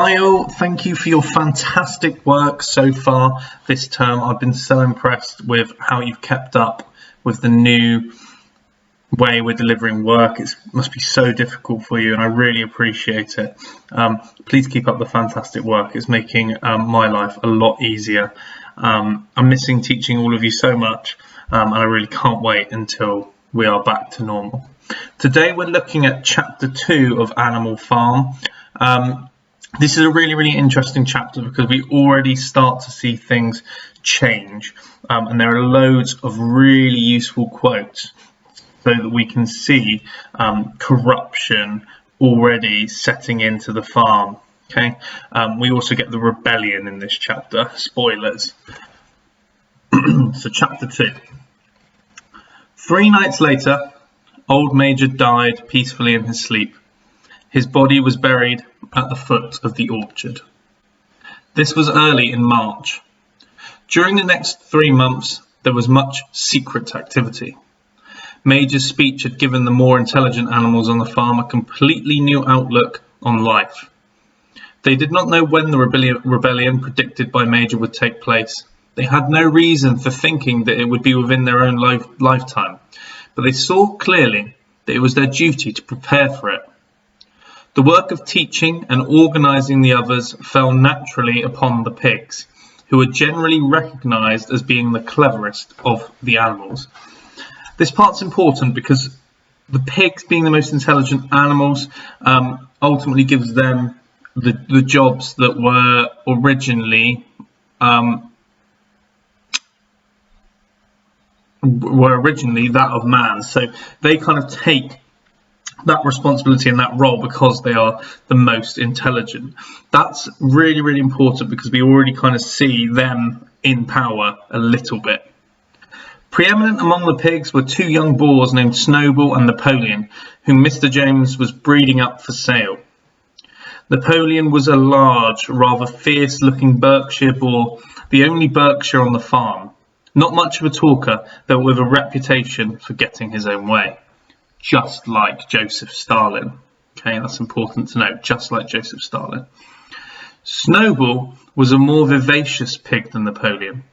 Hi all, thank you for your fantastic work so far this term. I've been so impressed with how you've kept up with the new way we're delivering work. It must be so difficult for you and I really appreciate it. Please keep up the fantastic work. It's making my life a lot easier. I'm missing teaching all of you so much and I really can't wait until we are back to normal. Today we're looking at chapter 2 of Animal Farm. This is a really interesting chapter because we already start to see things change, and there are loads of really useful quotes so that we can see corruption already setting into the farm. Okay, we also get the rebellion in this chapter. Spoilers. So chapter 2. 3 nights later, old Major died peacefully in his sleep. His body was buried at the foot of the orchard. This was early in March. During the next 3 months, there was much secret activity. Major's speech had given the more intelligent animals on the farm a completely new outlook on life. They did not know when the rebellion predicted by Major would take place. They had no reason for thinking that it would be within their own lifetime, but they saw clearly that it was their duty to prepare for it. The work of teaching and organising the others fell naturally upon the pigs, who were generally recognised as being the cleverest of the animals. This part's important because the pigs, being the most intelligent animals, ultimately gives them the jobs that were originally that of man. So they kind of take that responsibility and that role because they are the most intelligent. That's really important because we already kind of see them in power a little bit. Preeminent among the pigs were 2 young boars named Snowball and Napoleon, whom Mr. Jones was breeding up for sale. Napoleon was a large, rather fierce-looking Berkshire boar, the only Berkshire on the farm. Not much of a talker, but with a reputation for getting his own way. Just like Joseph Stalin. Okay, that's important to note, just like Joseph Stalin. Snowball was a more vivacious pig than Napoleon,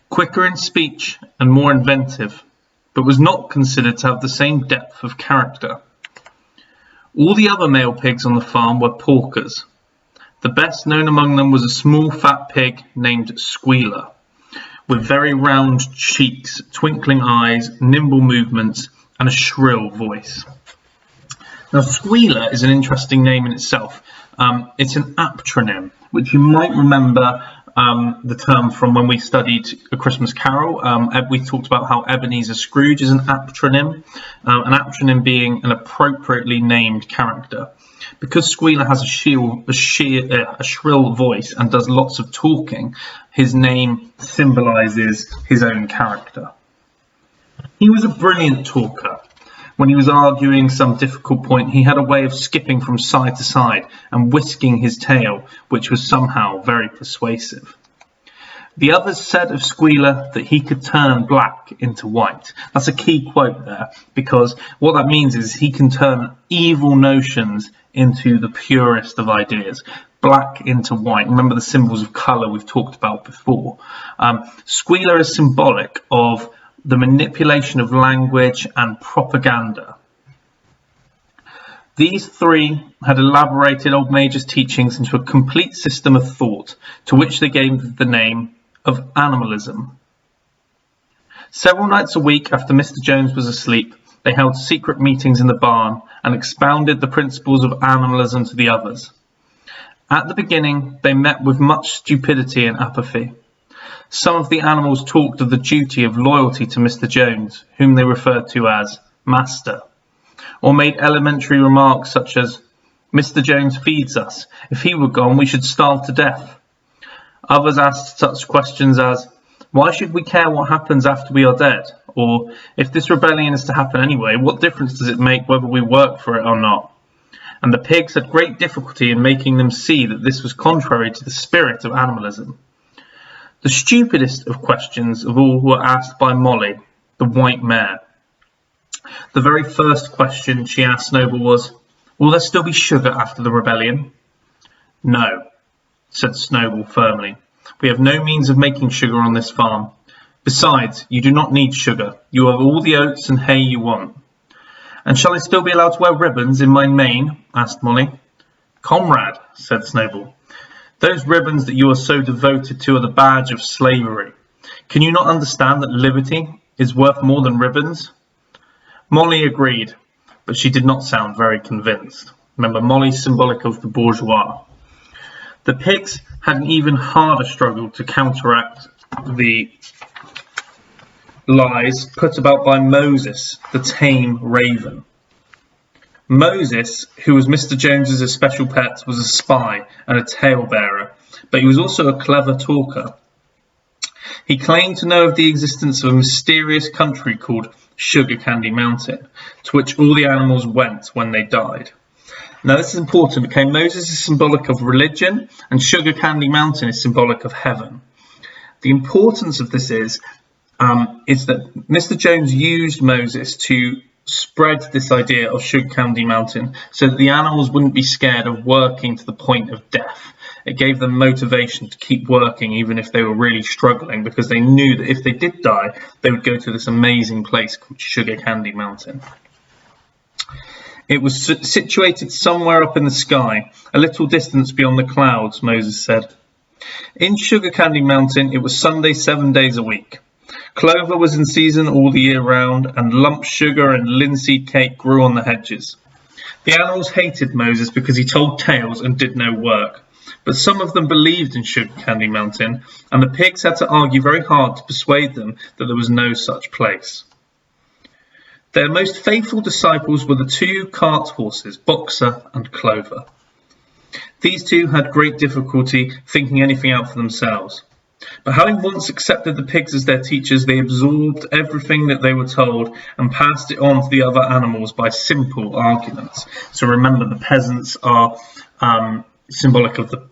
quicker in speech and more inventive, but was not considered to have the same depth of character. All the other male pigs on the farm were porkers. The best known among them was a small fat pig named Squealer, with very round cheeks, twinkling eyes, nimble movements, and a shrill voice. Now, Squealer is an interesting name in itself. It's an aptronym, which you might remember the term from when we studied A Christmas Carol. We talked about how Ebenezer Scrooge is an aptronym being an appropriately named character. Because Squealer has a shrill voice and does lots of talking, his name symbolises his own character. He was a brilliant talker. When he was arguing some difficult point, he had a way of skipping from side to side and whisking his tail, which was somehow very persuasive. The others said of Squealer that he could turn black into white. That's a key quote there, because what that means is he can turn evil notions into the purest of ideas. Black into white. Remember the symbols of colour we've talked about before. Squealer is symbolic of the manipulation of language and propaganda. These 3 had elaborated old Major's teachings into a complete system of thought, to which they gave the name of Animalism. Several nights a week after Mr. Jones was asleep, they held secret meetings in the barn and expounded the principles of animalism to the others. At the beginning, they met with much stupidity and apathy. Some of the animals talked of the duty of loyalty to Mr. Jones, whom they referred to as Master, or made elementary remarks such as, "Mr. Jones feeds us. If he were gone, we should starve to death." Others asked such questions as, "Why should we care what happens after we are dead?" Or, "If this rebellion is to happen anyway, what difference does it make whether we work for it or not?" And the pigs had great difficulty in making them see that this was contrary to the spirit of animalism. The stupidest of questions of all were asked by Molly, the white mare. The very first question she asked Snowball was, "Will there still be sugar after the rebellion?" "No," said Snowball firmly. "We have no means of making sugar on this farm. Besides, you do not need sugar. You have all the oats and hay you want." "And shall I still be allowed to wear ribbons in my mane?" asked Molly. "Comrade," said Snowball, "those ribbons that you are so devoted to are the badge of slavery. Can you not understand that liberty is worth more than ribbons?" Molly agreed, but she did not sound very convinced. Remember, Molly's symbolic of the bourgeois. The pigs had an even harder struggle to counteract the lies put about by Moses, the tame raven. Moses, who was Mr. Jones's special pet, was a spy and a talebearer, but he was also a clever talker. He claimed to know of the existence of a mysterious country called Sugar Candy Mountain, to which all the animals went when they died. Now this is important because Moses is symbolic of religion and Sugar Candy Mountain is symbolic of heaven. The importance of this is that Mr. Jones used Moses to spread this idea of Sugar Candy Mountain so that the animals wouldn't be scared of working to the point of death. It gave them motivation to keep working even if they were really struggling, because they knew that if they did die, they would go to this amazing place called Sugar Candy Mountain. It was situated somewhere up in the sky, a little distance beyond the clouds, Moses said. In Sugar Candy Mountain, it was Sunday 7 days a week. Clover was in season all the year round, and lump sugar and linseed cake grew on the hedges. The animals hated Moses because he told tales and did no work, but some of them believed in Sugar Candy Mountain, and the pigs had to argue very hard to persuade them that there was no such place. Their most faithful disciples were the two cart horses, Boxer and Clover. These two had great difficulty thinking anything out for themselves. But having once accepted the pigs as their teachers, they absorbed everything that they were told and passed it on to the other animals by simple arguments. So remember, the peasants are symbolic of the,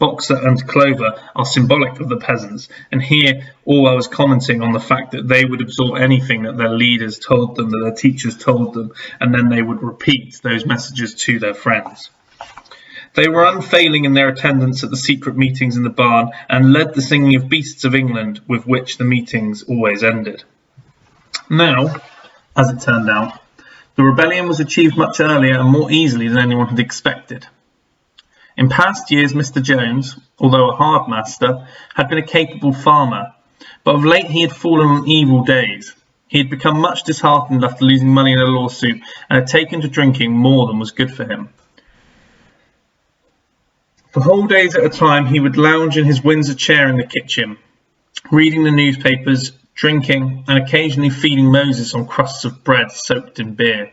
Boxer and Clover are symbolic of the peasants. And here, Orwell was commenting on the fact that they would absorb anything that their leaders told them, that their teachers told them, and then they would repeat those messages to their friends. They were unfailing in their attendance at the secret meetings in the barn and led the singing of Beasts of England, with which the meetings always ended. Now, as it turned out, the rebellion was achieved much earlier and more easily than anyone had expected. In past years, Mr. Jones, although a hard master, had been a capable farmer, but of late he had fallen on evil days. He had become much disheartened after losing money in a lawsuit and had taken to drinking more than was good for him. For whole days at a time, he would lounge in his Windsor chair in the kitchen, reading the newspapers, drinking, and occasionally feeding Moses on crusts of bread soaked in beer.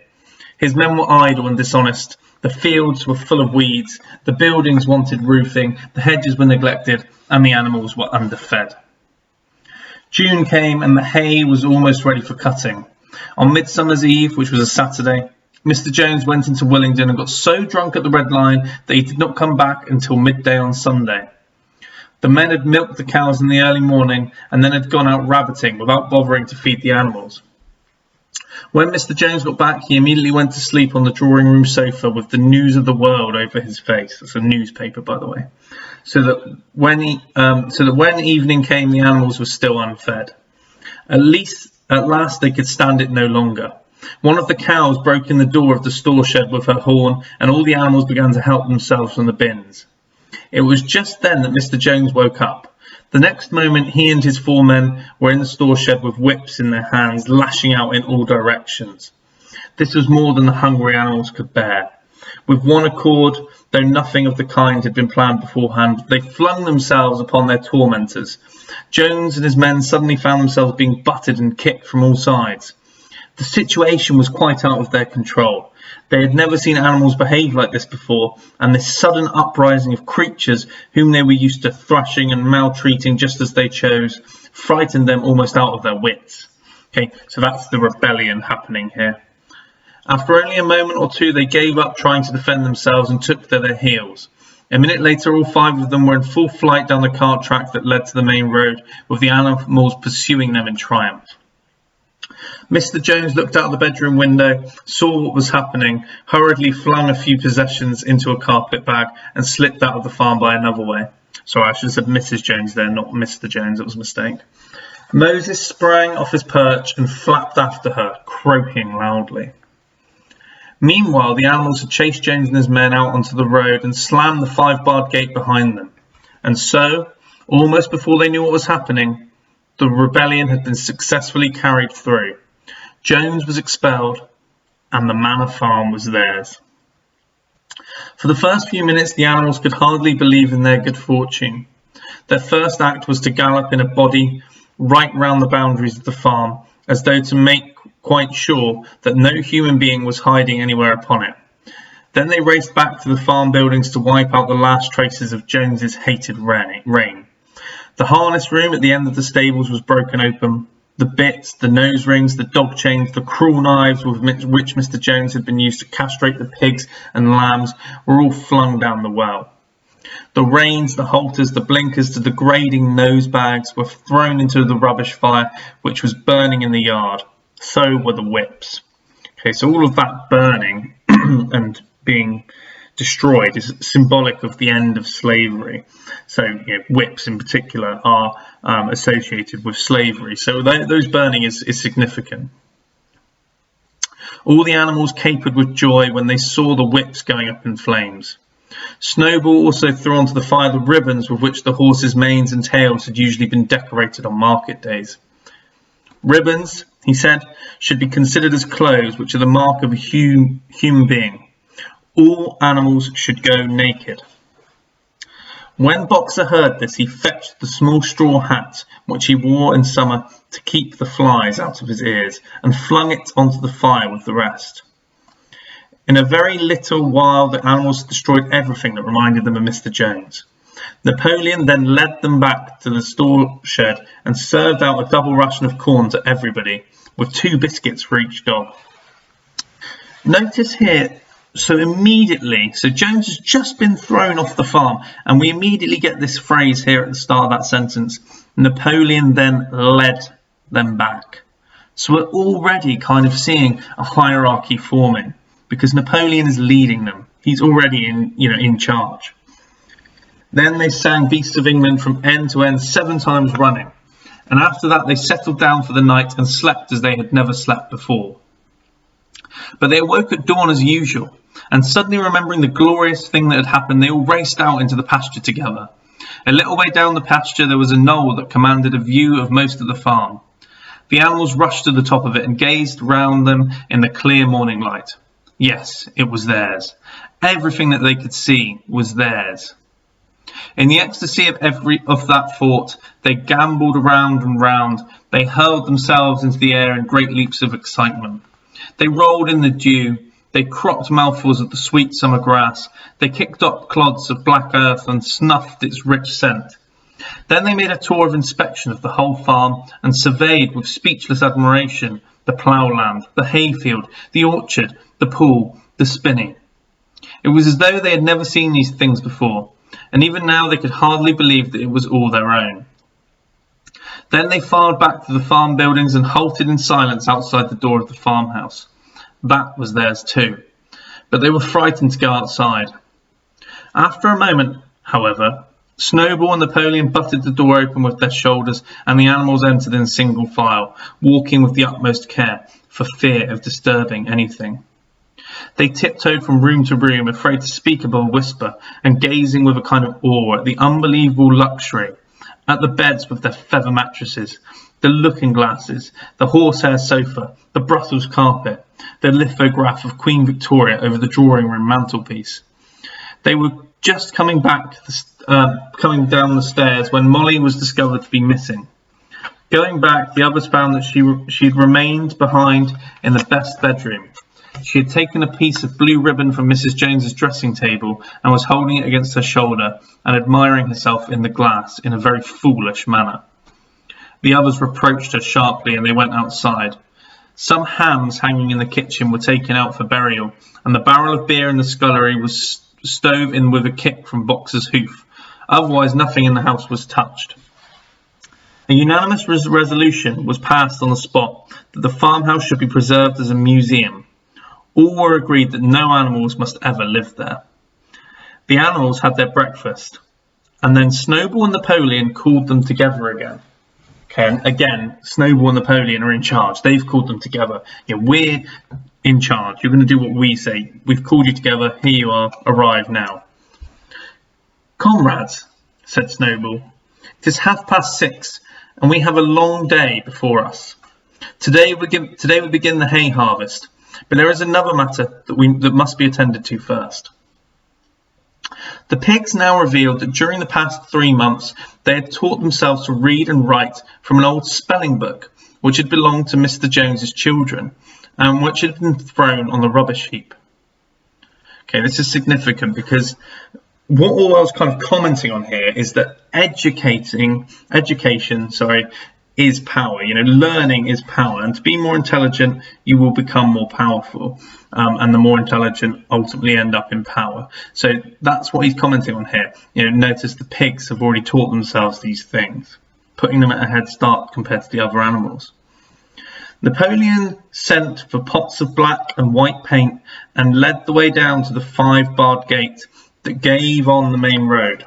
His men were idle and dishonest. The fields were full of weeds. The buildings wanted roofing. The hedges were neglected, and the animals were underfed. June came, and the hay was almost ready for cutting. On Midsummer's Eve, which was a Saturday, Mr. Jones went into Willingdon and got so drunk at the Red Lion that he did not come back until midday on Sunday. The men had milked the cows in the early morning and then had gone out rabbiting without bothering to feed the animals. When Mr. Jones got back, he immediately went to sleep on the drawing-room sofa with the News of the World over his face. That's a newspaper, by the way. So that when evening came, the animals were still unfed. At last they could stand it no longer. One of the cows broke in the door of the store shed with her horn, and all the animals began to help themselves from the bins. It was just then that Mr. Jones woke up. The next moment he and his 4 men were in the store shed with whips in their hands, lashing out in all directions. This was more than the hungry animals could bear. With one accord, though nothing of the kind had been planned beforehand, they flung themselves upon their tormentors. Jones and his men suddenly found themselves being butted and kicked from all sides. The situation was quite out of their control. They had never seen animals behave like this before, and this sudden uprising of creatures whom they were used to thrashing and maltreating just as they chose frightened them almost out of their wits. Okay, so that's the rebellion happening here. After only a moment or two, they gave up trying to defend themselves and took to their heels. A minute later, all 5 of them were in full flight down the cart track that led to the main road, with the animals pursuing them in triumph. Mr. Jones looked out the bedroom window, saw what was happening, hurriedly flung a few possessions into a carpet bag, and slipped out of the farm by another way. Sorry, I should have said Mrs. Jones there, not Mr. Jones. It was a mistake. Moses sprang off his perch and flapped after her, croaking loudly. Meanwhile, the animals had chased Jones and his men out onto the road and slammed the 5-barred gate behind them. And so, almost before they knew what was happening, the rebellion had been successfully carried through. Jones was expelled, and the Manor farm was theirs. For the first few minutes, the animals could hardly believe in their good fortune. Their first act was to gallop in a body right round the boundaries of the farm, as though to make quite sure that no human being was hiding anywhere upon it. Then they raced back to the farm buildings to wipe out the last traces of Jones's hated reign. The harness room at the end of the stables was broken open. The bits, the nose rings, the dog chains, the cruel knives with which Mr. Jones had been used to castrate the pigs and lambs were all flung down the well. The reins, the halters, the blinkers, the degrading nose bags were thrown into the rubbish fire which was burning in the yard. So were the whips. Okay, so all of that burning and being destroyed is symbolic of the end of slavery. So whips in particular are associated with slavery. So those burning is significant. All the animals capered with joy when they saw the whips going up in flames. Snowball also threw onto the fire the ribbons with which the horses' manes and tails had usually been decorated on market days. Ribbons, he said, should be considered as clothes, which are the mark of a human being. All animals should go naked. When Boxer heard this, he fetched the small straw hat which he wore in summer to keep the flies out of his ears, and flung it onto the fire with the rest. In a very little while the animals destroyed everything that reminded them of Mr. Jones. Napoleon then led them back to the store shed and served out a double ration of corn to everybody, with 2 biscuits for each dog. Notice here, so Jones has just been thrown off the farm, and we immediately get this phrase here at the start of that sentence: Napoleon then led them back. So we're already kind of seeing a hierarchy forming, because Napoleon is leading them. He's already in charge. Then they sang Beasts of England from end to end 7 times running, and after that they settled down for the night and slept as they had never slept before. But they awoke at dawn as usual, and suddenly remembering the glorious thing that had happened, they all raced out into the pasture together. A little way down the pasture there was a knoll that commanded a view of most of the farm. The animals rushed to the top of it and gazed round them in the clear morning light. Yes, it was theirs. Everything that they could see was theirs. In the ecstasy of that thought, they gambolled round and round. They hurled themselves into the air in great leaps of excitement. They rolled in the dew. They cropped mouthfuls of the sweet summer grass. They kicked up clods of black earth and snuffed its rich scent. Then they made a tour of inspection of the whole farm and surveyed with speechless admiration the ploughland, the hayfield, the orchard, the pool, the spinney. It was as though they had never seen these things before, and even now they could hardly believe that it was all their own. Then they filed back to the farm buildings and halted in silence outside the door of the farmhouse. That was theirs too, but they were frightened to go outside. After a moment, however, Snowball and Napoleon butted the door open with their shoulders, and the animals entered in single file, walking with the utmost care, for fear of disturbing anything. They tiptoed from room to room, afraid to speak above a whisper, and gazing with a kind of awe at the unbelievable luxury, at the beds with their feather mattresses, the looking-glasses, the horsehair sofa, the Brussels carpet, the lithograph of Queen Victoria over the drawing-room mantelpiece. They were just coming down the stairs when Molly was discovered to be missing. Going back, the others found that she had remained behind in the best bedroom. She had taken a piece of blue ribbon from Mrs. Jones's dressing table and was holding it against her shoulder and admiring herself in the glass in a very foolish manner. The others reproached her sharply, and they went outside. Some hams hanging in the kitchen were taken out for burial, and the barrel of beer in the scullery was stove in with a kick from Boxer's hoof. Otherwise nothing in the house was touched. A unanimous resolution was passed on the spot that the farmhouse should be preserved as a museum. All were agreed that no animals must ever live there. The animals had their breakfast, and then Snowball and Napoleon called them together again. Okay, and again, Snowball and Napoleon are in charge. They've called them together. We're in charge. You're going to do what we say. We've called you together. Here you are. Arrive now. Comrades, said Snowball, it is 6:30, and we have a long day before us. Today we begin the hay harvest, but there is another matter that must be attended to first. The pigs now revealed that during the past 3 months they had taught themselves to read and write from an old spelling book which had belonged to Mr. Jones's children and which had been thrown on the rubbish heap. Okay, this is significant because what Orwell's kind of commenting on here is that education, is power. Learning is power, and to be more intelligent, you will become more powerful, and the more intelligent ultimately end up in power. So that's what he's commenting on here. Notice the pigs have already taught themselves these things, putting them at a head start compared to the other animals. Napoleon sent for pots of black and white paint and led the way down to the 5-barred gate that gave on the main road.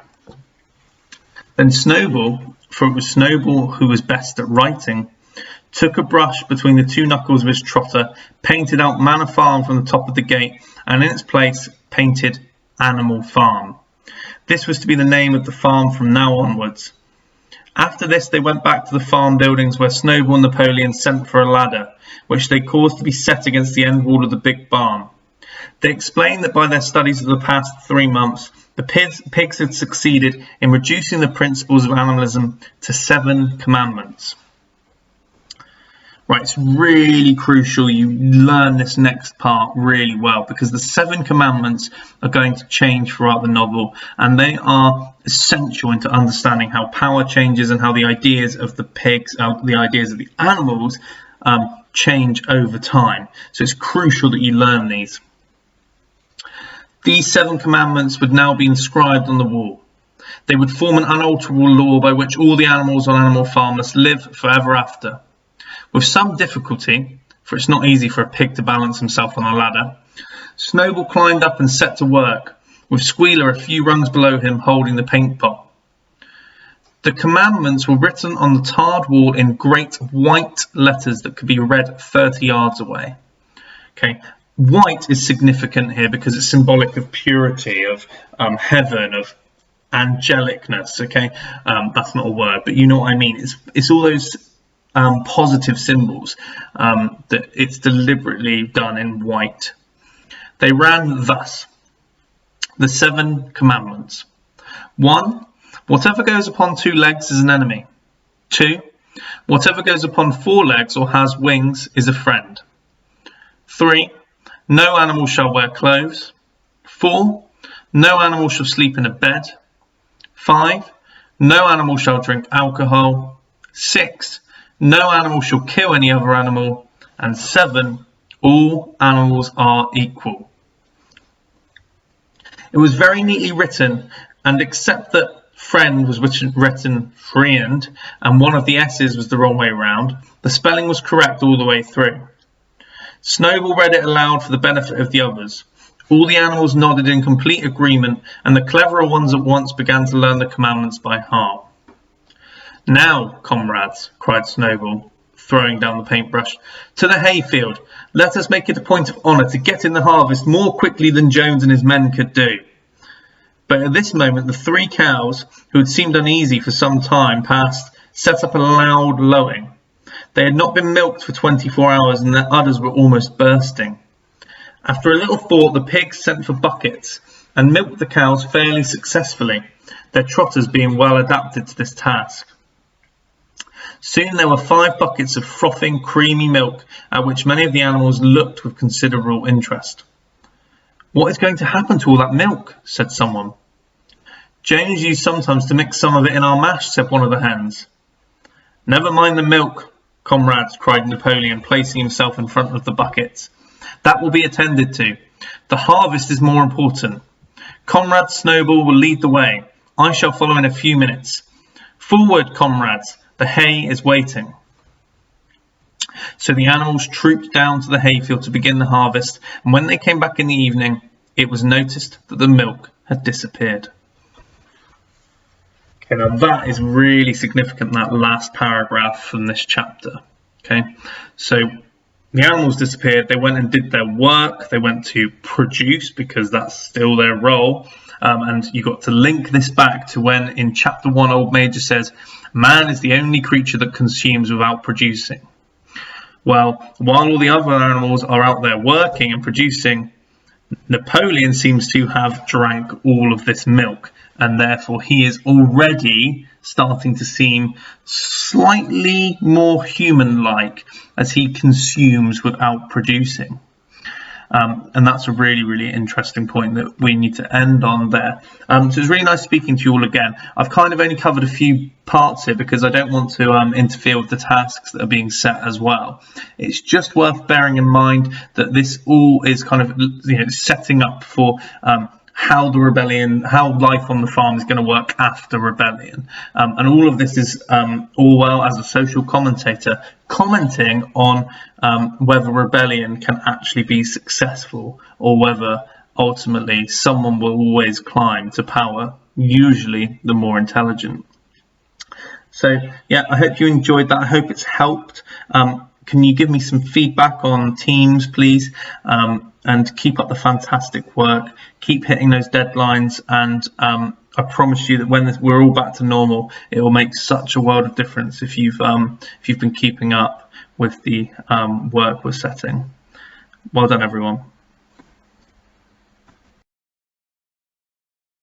Then Snowball, for it was Snowball who was best at writing, took a brush between the 2 knuckles of his trotter, painted out Manor Farm from the top of the gate, and in its place painted Animal Farm. This was to be the name of the farm from now onwards. After this they went back to the farm buildings where Snowball and Napoleon sent for a ladder, which they caused to be set against the end wall of the big barn. They explained that by their studies of the past 3 months, the pigs had succeeded in reducing the principles of animalism to 7 commandments. Right, it's really crucial you learn this next part really well, because the 7 commandments are going to change throughout the novel, and they are essential into understanding how power changes and how the ideas of the pigs, the ideas of the animals, change over time. So it's crucial that you learn these. These 7 commandments would now be inscribed on the wall. They would form an unalterable law by which all the animals on Animal Farm must live forever after. With some difficulty, for it's not easy for a pig to balance himself on a ladder, Snowball climbed up and set to work, with Squealer a few rungs below him holding the paint pot. The commandments were written on the tarred wall in great white letters that could be read 30 yards away. Okay. White is significant here because it's symbolic of purity, of heaven, of angelicness. Okay, that's not a word, but you know what I mean. It's all those positive symbols that it's deliberately done in white. They ran thus: the 7 commandments. 1. Whatever goes upon 2 legs is an enemy. 2. Whatever goes upon 4 legs or has wings is a friend. 3. No animal shall wear clothes. 4. No animal shall sleep in a bed. 5. No animal shall drink alcohol. 6. No animal shall kill any other animal. And 7. All animals are equal. It was very neatly written, and except that friend was written friend, and one of the S's was the wrong way round, the spelling was correct all the way through. Snowball read it aloud for the benefit of the others. All the animals nodded in complete agreement, and the cleverer ones at once began to learn the commandments by heart. Now, comrades, cried Snowball, throwing down the paintbrush, to the hayfield. Let us make it a point of honour to get in the harvest more quickly than Jones and his men could do. But at this moment the 3 cows, who had seemed uneasy for some time past, set up a loud lowing. They had not been milked for 24 hours, and their udders were almost bursting. After a little thought, the pigs sent for buckets, and milked the cows fairly successfully, their trotters being well adapted to this task. Soon there were 5 buckets of frothing, creamy milk, at which many of the animals looked with considerable interest. "What is going to happen to all that milk?" said someone. "Jones used sometimes to mix some of it in our mash," said one of the hens. "Never mind the milk, comrades," cried Napoleon, placing himself in front of the buckets. "That will be attended to. The harvest is more important. Comrade Snowball will lead the way. I shall follow in a few minutes. Forward, comrades! The hay is waiting. So the animals trooped down to the hayfield to begin the harvest, and when they came back in the evening, it was noticed that the milk had disappeared. Okay, now that is really significant, that last paragraph from this chapter. Okay, so the animals disappeared, they went and did their work, they went to produce because that's still their role, and you got to link this back to when in chapter 1 Old Major says, man is the only creature that consumes without producing. Well, while all the other animals are out there working and producing, Napoleon seems to have drank all of this milk, and therefore he is already starting to seem slightly more human-like as he consumes without producing. And that's a really, really interesting point that we need to end on there. So it's really nice speaking to you all again. I've kind of only covered a few parts here because I don't want to interfere with the tasks that are being set as well. It's just worth bearing in mind that this all is kind of setting up for how the rebellion, how life on the farm is going to work after rebellion. And all of this is Orwell as a social commentator commenting on whether rebellion can actually be successful or whether ultimately someone will always climb to power, usually the more intelligent. So yeah, I hope you enjoyed that. I hope it's helped. Can you give me some feedback on Teams, please? And keep up the fantastic work. Keep hitting those deadlines, and I promise you that when we're all back to normal, it will make such a world of difference if you've been keeping up with the work we're setting. Well done, everyone.